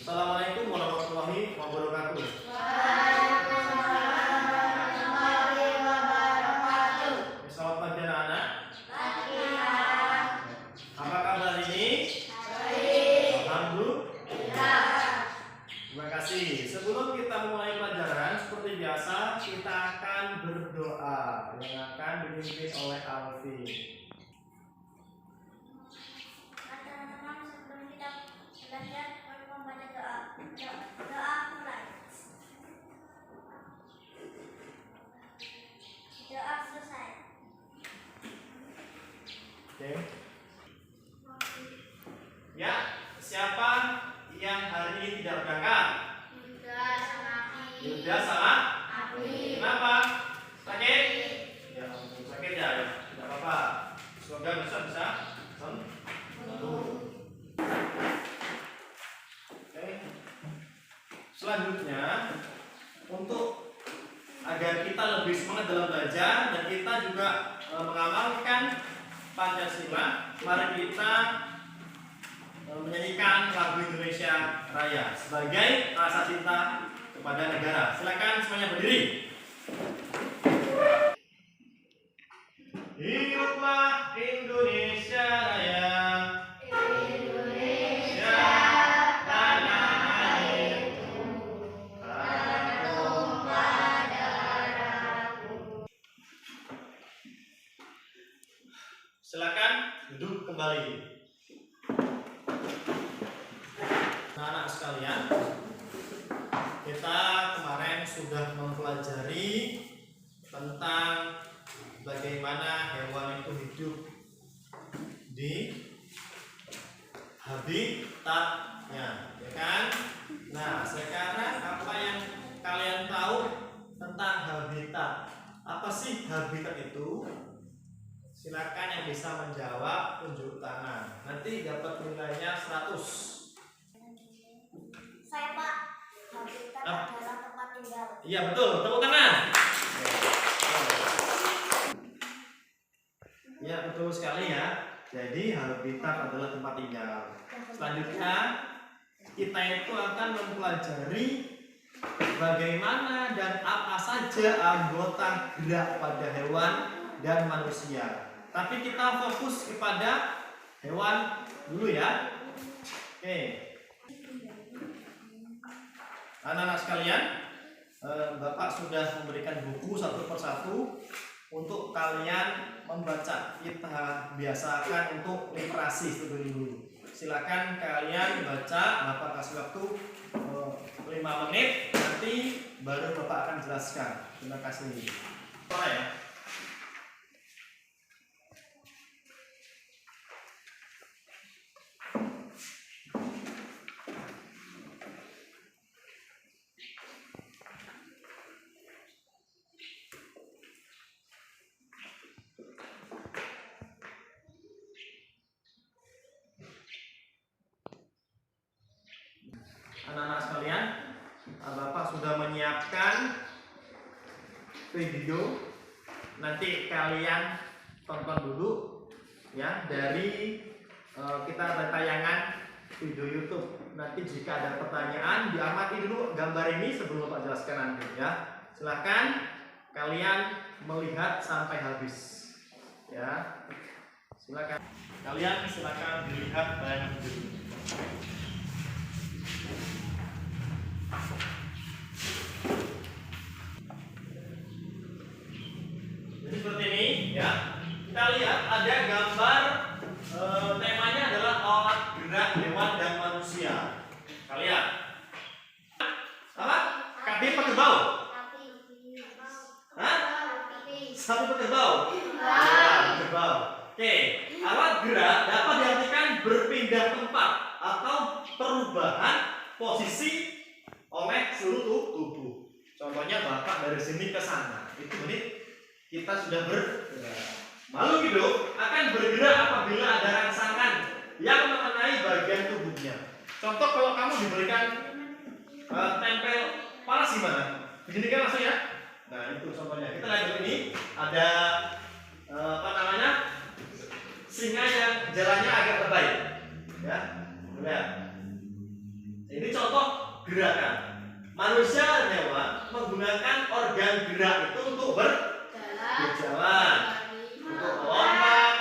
Assalamualaikum warahmatullahi wabarakatuh. Waalaikumsalam warahmatullahi wabarakatuh. Selamat pagi anak-anak. Pagi, Pak. Apa kabar ini? Baik. Alhamdulillah. Terima kasih. Sebelum kita mulai pelajaran, seperti biasa kita akan berdoa yang akan dipimpin oleh Alfi. Teman-teman, sebelum kita belajar perlu membaca doa. Doa mulai. Doa selesai. Oke. Ya, siapa yang hari ini tidak berangkat? Yuda sama Aki. Yuda sama? Aki. Kenapa? Sakit? Ya, ampun, sakit ya? Tidak apa-apa. Semoga bisa sembuh. Oke. Selanjutnya, untuk agar kita lebih semangat dalam belajar dan kita juga mengamalkan Pancasila, mari kita menyanyikan lagu Indonesia Raya sebagai rasa cinta kepada negara. Silakan semuanya berdiri. Hiduplah Indonesia Raya. Indonesia tanah airku, tanah tumpah darahku. Silakan duduk kembali. Anak-anak sekalian, kita kemarin sudah mempelajari tentang bagaimana hewan itu hidup di habitatnya, ya kan? Nah, sekarang apa yang kalian tahu tentang habitat? Apa sih habitat itu? Silakan yang bisa menjawab tunjuk tangan. Nanti dapat nilainya 100. Saya, Pak. Habitat adalah tempat tinggal. Iya betul, tepuk tangan. Ya betul sekali ya. Jadi habitat adalah tempat tinggal. Selanjutnya kita itu akan mempelajari bagaimana dan apa saja anggota gerak pada hewan dan manusia. Tapi kita fokus kepada hewan dulu ya. Oke. Anak-anak sekalian, Bapak sudah memberikan buku satu persatu untuk kalian membaca. Kita biasakan untuk literasi terlebih dulu. Silakan kalian baca, Bapak kasih waktu 5 menit, nanti baru Bapak akan jelaskan. Terima kasih. Suara ya. Anak-anak sekalian, Bapak sudah menyiapkan video. Nanti kalian tonton dulu ya dari kita ada tayangan video YouTube. Nanti jika ada pertanyaan diamati dulu gambar ini sebelum Bapak jelaskan nanti ya. Silahkan kalian melihat sampai habis ya. Silakan kalian dilihat tayangan dulu. Jadi seperti ini ya. Kita lihat ada gambar temanya adalah alat gerak hewan dan manusia. Kalian apa? Kaki pakai bau? Hah? Sapi pakai bau? Pakai bau. Oke, alat gerak dapat diartikan berpindah tempat atau perubahan posisi oleh seluruh tubuh. Contohnya Bapak dari sini ke sana, itu berarti kita sudah bergerak. Makhluk hidup akan bergerak apabila ada rangsangan yang mengenai bagian tubuhnya. Contoh kalau kamu diberikan tempel panas gimana? Begini kan langsung ya? Nah itu contohnya. Kita lihat ini ada apa namanya? Singa yang jalannya agak lebay, ya. Lihat. Ini contoh gerakan. Manusia dan hewan menggunakan organ gerak itu untuk berjalan, untuk melompat,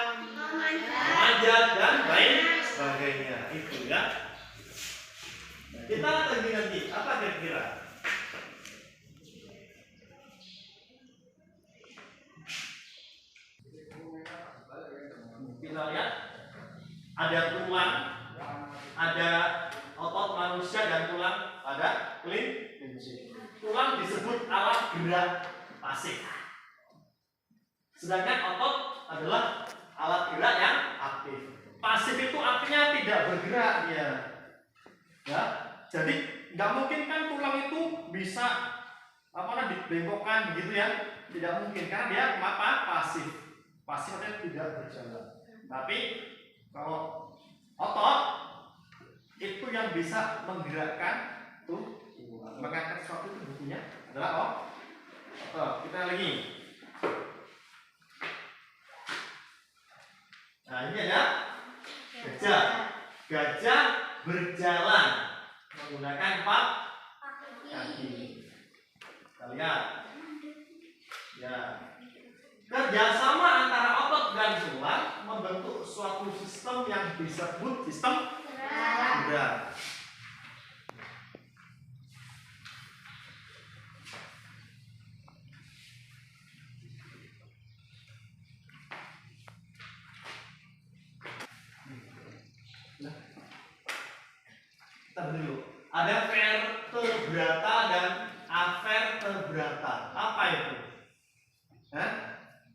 memanjat dan lain sebagainya. Itu ya. Kita nanti apa kira-kira? Kita lihat ada tulang, ada otot manusia dan tulang pada kelinci. Tulang disebut alat gerak pasif, sedangkan otot adalah alat gerak yang aktif. Pasif itu artinya tidak bergerak dia. Ya, jadi nggak mungkin kan tulang itu bisa dibengkokkan begitu ya, tidak mungkin karena dia apa? Pasif. Pasif artinya tidak berjalan. Tapi kalau otot itu yang bisa menggerakkan tuh, mengangkat sesuatu itu bukunya adalah otot. Kita lagi. Nah ini ada gajah. Gajah berjalan menggunakan 4 kaki. Kita lihat. Ya. Kerjasama antara otot dan tulang membentuk suatu sistem yang disebut sistem gerak. Kita dulu. Ada vertebrata dan avertebrata. Apa itu?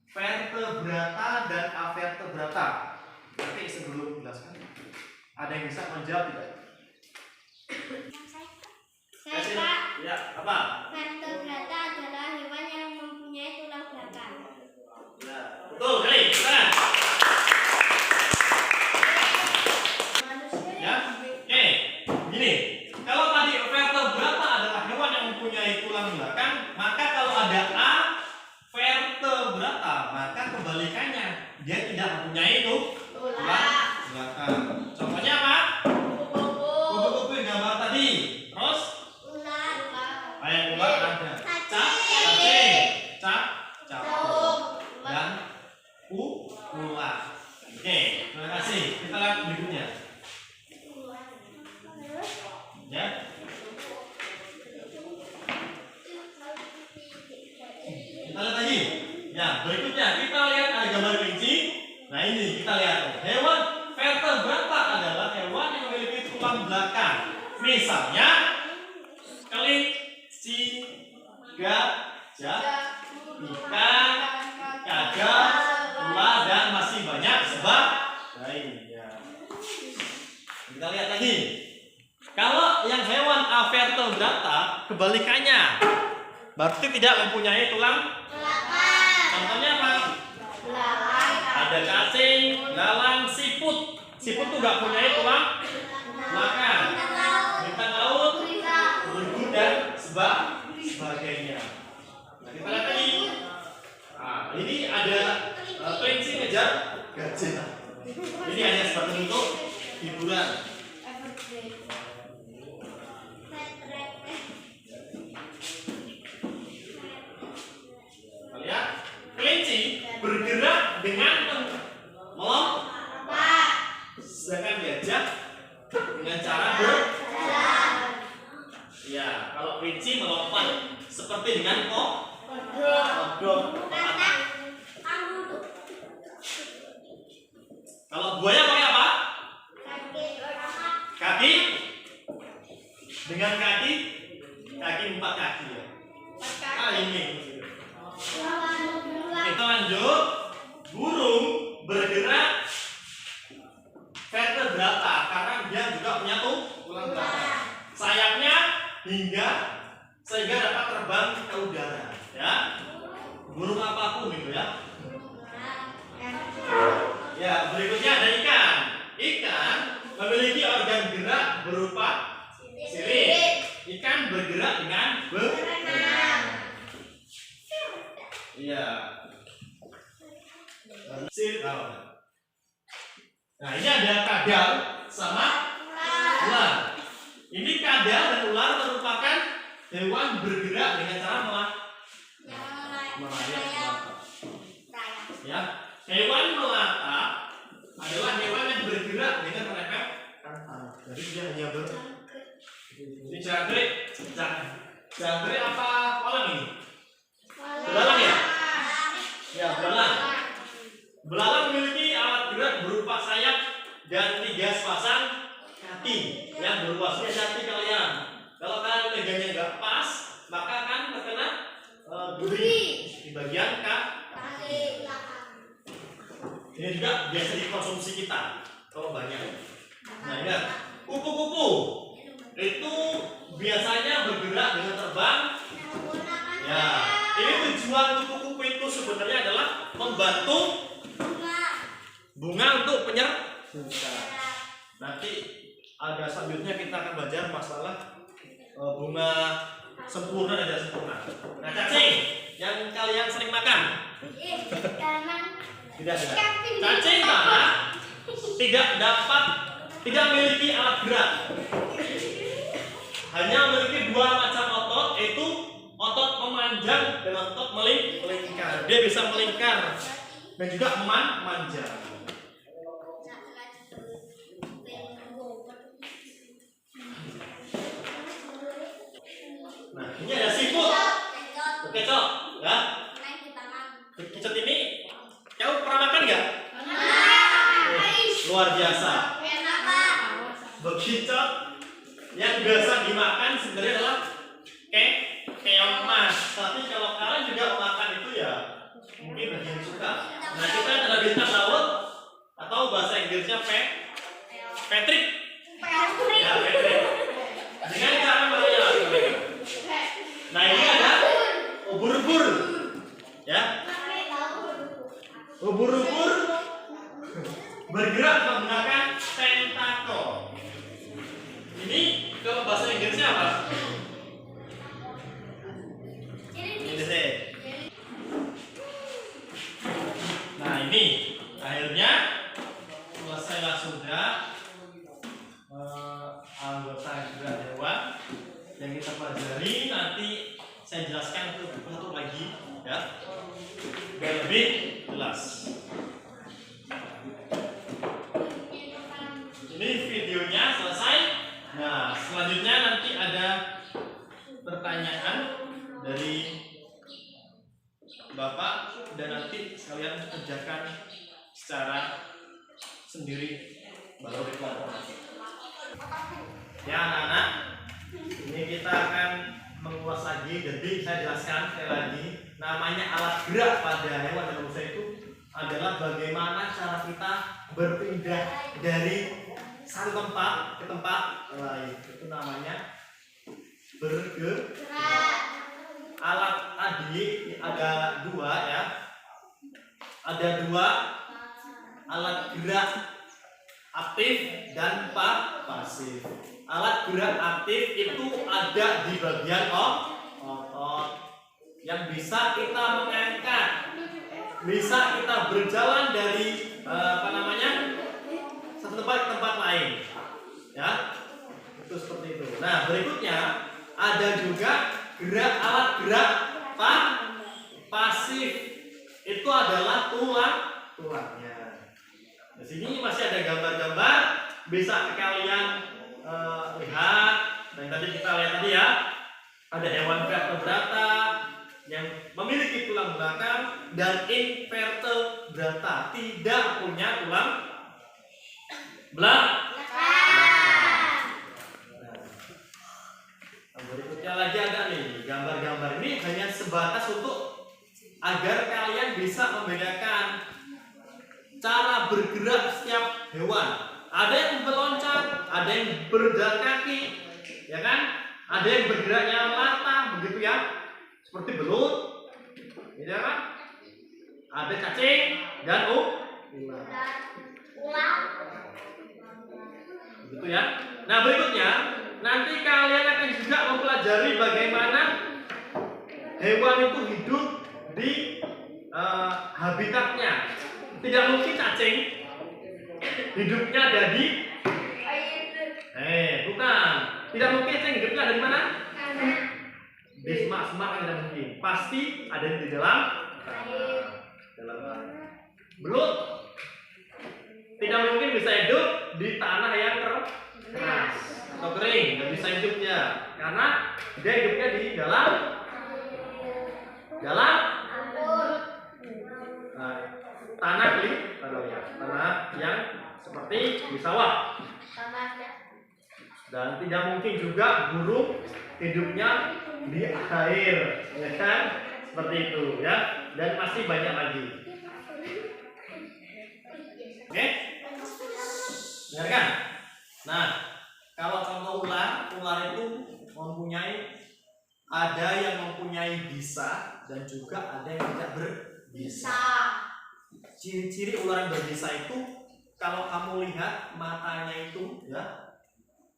Vertebrata dan avertebrata. Nanti sebelum menjelaskan, ada yang bisa menjawab tidak? Saya Pak. Ya, apa? Vertebrata adalah hewan yang mempunyai tulang belakang. Ya, betul kali. Nah. Ya, oke. Gini, kalau tadi vertebrata adalah hewan yang mempunyai tulang belakang, maka kalau ada vertebrata, maka kebalikannya dia tidak mempunyai tulang belakang. Contohnya apa? Kupu-kupu yang gambar tadi. Terus kayak ular ada cacing, capung, dan ular. Oke, terima kasih. Kita lihat berikutnya. Ya. Kita lihat lagi. Ya, berikutnya kita lihat ada gambar kelinci. Nah ini kita lihat hewan vertebrata adalah hewan yang memiliki tulang belakang. Misalnya kelinci, gajah, ikan, gajah, ular dan masih banyak sebagainya. Kita lihat lagi. Kalau yang hewan avertebrata kebalikannya, berarti tidak mempunyai tulang belakang. Contohnya apa? Ada cacing, lalang, siput. Siput tuh nggak punya tulang belakang. Bintang laut, burung dan sebagainya. Nah, kita lihat lagi. Nah, ini ada kelinci ngejar gajah. Ini hanya sebagai bentuk hiburan. Lihat, kelinci bergerak dengan melompat, sedangkan gajah dengan cara berjalan. Ya, kalau kelinci melompat seperti dengan kodok. Kalau buaya pakai apa? Kaki. Dengan kaki 4 kaki ya. Ini. Kita lanjut. Burung bergerak vertebrata karena dia juga punya tulang belakang. Sayapnya sehingga dapat terbang ke udara. Ya. Burung apapun gitu ya. Ya, berikutnya ada ikan. Ikan memiliki organ gerak berupa sirip. Ikan bergerak dengan berenang. Iya. Sirip. Nah, ini ada kadal sama ular. Ini kadal dan ular hewan bergerak dengan cara Merayap. ya. Hewan melata adalah hewan yang bergerak dengan merepetkan tangan. Jadi dia hanya ini jangkrik apa walang ini? Belalang ya? Ya, belalang. Belalang memiliki alat gerak berupa sayap dan 3 sepasang kaki yang berluasnya hati kalian. Kalau kalian megangnya nggak pas, maka akan terkena duri di bagian kaki. Ini juga biasa dikonsumsi kita kalau banyak. Nah, ingat, kupu-kupu itu biasanya bergerak dengan terbang. Ya, ini tujuan kupu-kupu itu sebenarnya adalah membantu bunga untuk penyerbukan. Nanti ada selanjutnya kita akan belajar masalah bunga sempurna dan tidak sempurna. Nah, cacing yang kalian sering makan. Tidak. Cacing tanah tidak memiliki alat gerak. Hanya memiliki 2 macam otot, yaitu otot memanjang dan otot melingkar. Dia bisa melingkar dan juga memanjang. Nah, ini ada siput, kecot, ya. Kecot ini, kamu pernah makan nggak? Luar biasa. Bekicot yang biasa dimakan sebenarnya adalah keong mas. Tapi kalau kalian juga makan itu ya mungkin bagi yang suka. Nah, kita ada bintang laut atau bahasa Inggrisnya Patrick. Ya, Patrick. Dengan cara melayang. Nah, ini ada ubur-ubur. Ya. Ubur-ubur bergerak menggunakan tentakel. Ini kalau bahasa Inggrisnya apa? Nah, ini akhirnya selesailah sudah anggota gerak hewan yang kita pelajari. Nanti saya jelaskan satu lagi ya, biar lebih jelas. Ini videonya selesai. Nah, selanjutnya nanti ada pertanyaan dari Bapak dan nanti sekalian kerjakan secara sendiri baru dikelompok. Ya anak-anak, ini kita akan mengulas lagi. Jadi saya jelaskan sekali lagi, namanya alat gerak pada hewan dan manusia itu adalah bagaimana cara kita berpindah dari satu tempat ke tempat lain. Itu namanya bergerak. Alat tadi ada 2 ya. Ada 2 alat gerak aktif dan pasif. Alat gerak aktif itu ada di bagian otot yang bisa kita mengangkat, bisa kita berjalan dari satu tempat ke tempat lain, ya. Itu seperti itu. Nah, berikutnya ada juga alat gerak pasif. Itu adalah tulangnya. Di sini masih ada gambar-gambar, bisa kalian lihat. Dan tadi kita lihat tadi ya, ada hewan vertebrata yang memiliki tulang belakang dan invertebrata tidak punya tulang belakang. Nah, berikutnya lagi ada nih gambar-gambar. Ini hanya sebatas untuk agar kalian bisa membedakan cara bergerak setiap hewan. Ada yang meloncat, ada yang berjalan kaki, ya kan? Ada yang bergeraknya melata, begitu ya, seperti belut, gitu kan? Ada cacing dan ular. Begitu ya. Nah, berikutnya nanti kalian akan juga mempelajari bagaimana hewan itu hidup di habitatnya. Tidak mungkin cacing hidupnya ada di bukan. Tidak mungkin cacing hidupnya ada di mana? di semak-semak kan tidak mungkin. Pasti ada di dalam Air. dalam air. Belut tidak mungkin bisa hidup di tanah yang keras atau kering, nggak bisa hidupnya karena dia hidupnya di dalam nah, tanah yang seperti di sawah. Dan tidak mungkin juga burung hidupnya di air, ya kan? Seperti itu ya. Dan masih banyak lagi. Oke? Benar kan? Nah, kalau contoh ular itu ada yang mempunyai bisa dan juga ada yang tidak berbisa. Ciri-ciri ular yang berbisa itu kalau kamu lihat matanya itu ya.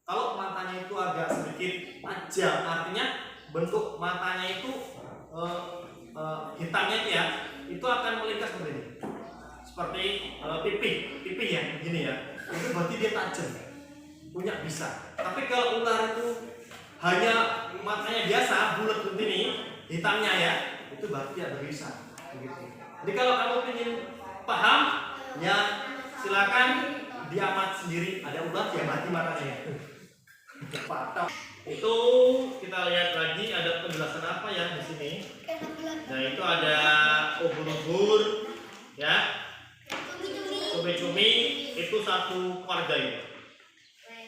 Kalau matanya itu agak sedikit tajam, artinya bentuk matanya itu hitamnya itu ya, itu akan melintas seperti ini, seperti pipi ya, begini ya. Itu berarti dia tajam, punya bisa. Tapi kalau ular itu hanya matanya biasa, bulat seperti ini, hitamnya ya, itu berarti tidak berbisa. Begitu. Jadi kalau kamu ingin paham, ya silakan diamat sendiri. Ada ular yang mati matanya. Itu kita lihat lagi ada penjelasan apa ya di sini. Nah itu ada ubur-ubur, ya, cumi-cumi itu satu keluarga ini.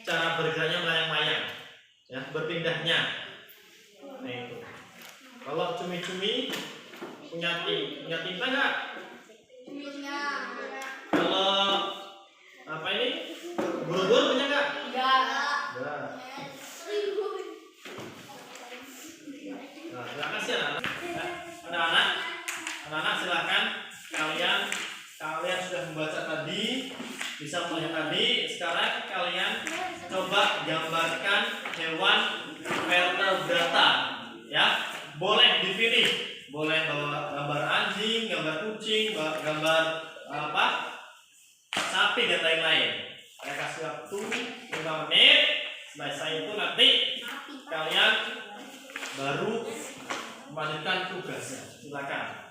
Cara bergeraknya melayang-layang, ya, berpindahnya. Nah itu. Kalau cumi-cumi punya tinta nggak? Kalau apa ini? Ubur-ubur punya nggak? Nah, silakan sih anak-anak silakan kalian sudah membaca tadi, bisa melihat tadi. Sekarang kalian coba gambarkan hewan vertebrata, ya. Boleh dipilih, boleh bawa gambar anjing, gambar kucing, gambar sapi dan lain-lain. Saya kasih waktu 5 menit. Selesai itu nanti kalian baru melanjutkan tugasnya. Silakan.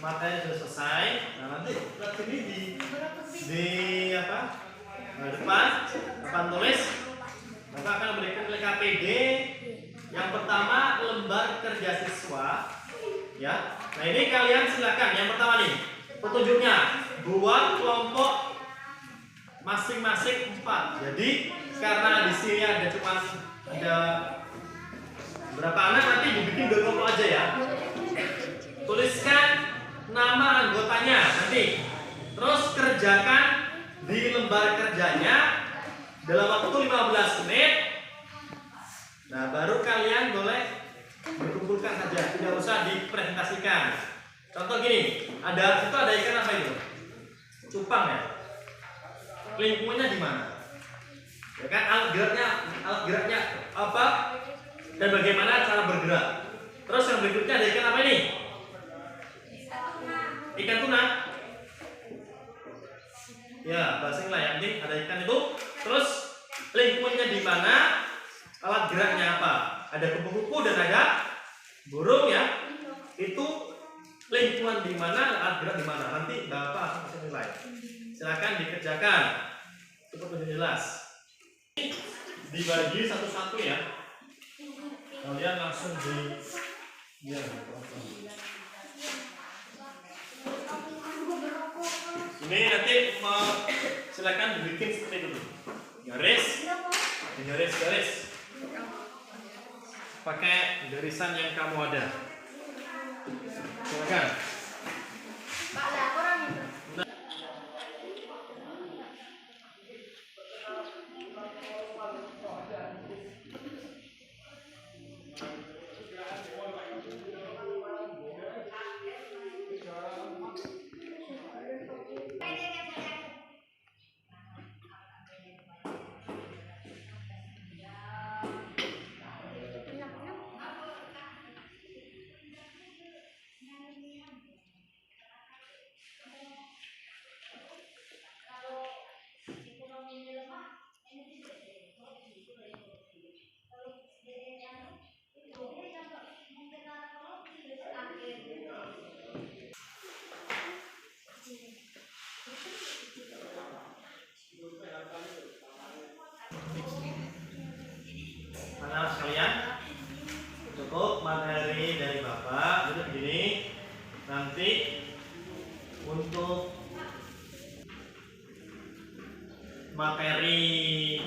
Matanya sudah selesai. Nah nanti lihat ini di depan tulis. Maka akan memberikan KPD. Yang pertama lembar kerja siswa, ya. Nah ini kalian silakan. Yang pertama nih petunjuknya buat kelompok masing-masing 4. Jadi karena di sini ada berapa anak, nanti dibikin 2 kelompok aja ya. Tuliskan nama anggotanya nanti. Terus kerjakan di lembar kerjanya dalam waktu 15 menit. Nah, baru kalian boleh dikumpulkan saja, tidak usah dipresentasikan. Contoh gini, itu ada ikan apa itu? Cupang ya. Lingkungannya di mana? Ya kan, alat geraknya apa? Dan bagaimana cara bergerak. Terus yang berikutnya ada ikan apa ini? Ikan tuna. Ya, bahasa Inggris yang penting ada ikan itu. Terus lingkungannya di mana? Alat geraknya apa? Ada kupu-kupu dan ada burung ya. Itu lingkungan di mana, alat gerak di mana. Nanti Bapak akan kasih nilai. Silakan dikerjakan. Cukup lebih jelas. Dibagi satu-satu ya. Kalian langsung Ini nanti silakan bikin seperti itu. Garis, garis. Pakai garisan yang kamu ada. Silakan. Pak, lah kurang itu. Anak sekalian, cukup materi dari Bapak. Jadi begini, nanti untuk materi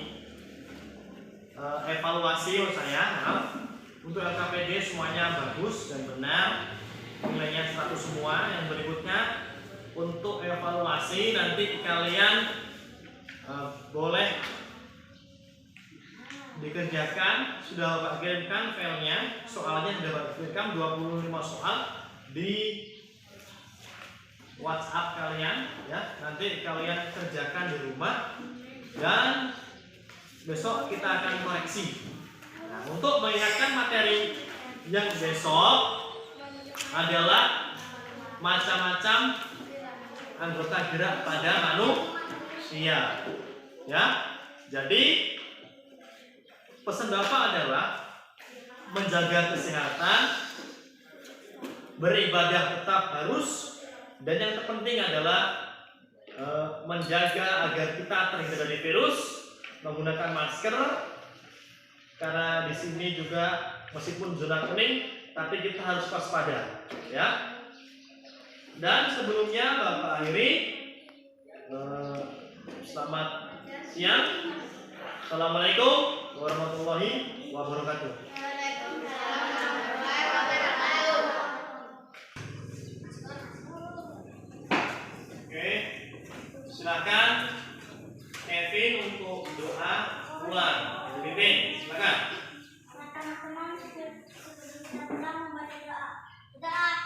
evaluasi untuk LKPD semuanya bagus dan benar, nilainya 100 semua. Yang berikutnya untuk evaluasi nanti kalian boleh dikerjakan, sudah Bapak kirimkan filenya, soalnya sudah Bapak kirimkan 25 soal di WhatsApp kalian ya. Nanti kalian kerjakan di rumah dan besok kita akan koreksi. Nah, untuk mengingatkan materi yang besok adalah macam-macam anggota gerak pada manusia ya. Jadi pesan Bapak adalah menjaga kesehatan, beribadah tetap harus, dan yang terpenting adalah menjaga agar kita terhindar dari virus, menggunakan masker. Karena di sini juga meskipun zona kuning, tapi kita harus waspada, ya. Dan sebelumnya Bapak akhiri, selamat siang. Assalamualaikum warahmatullahi wabarakatuh. Oke, silakan Kevin untuk doa pulang. Kevin, silakan. Teman-teman sudah membaca doa.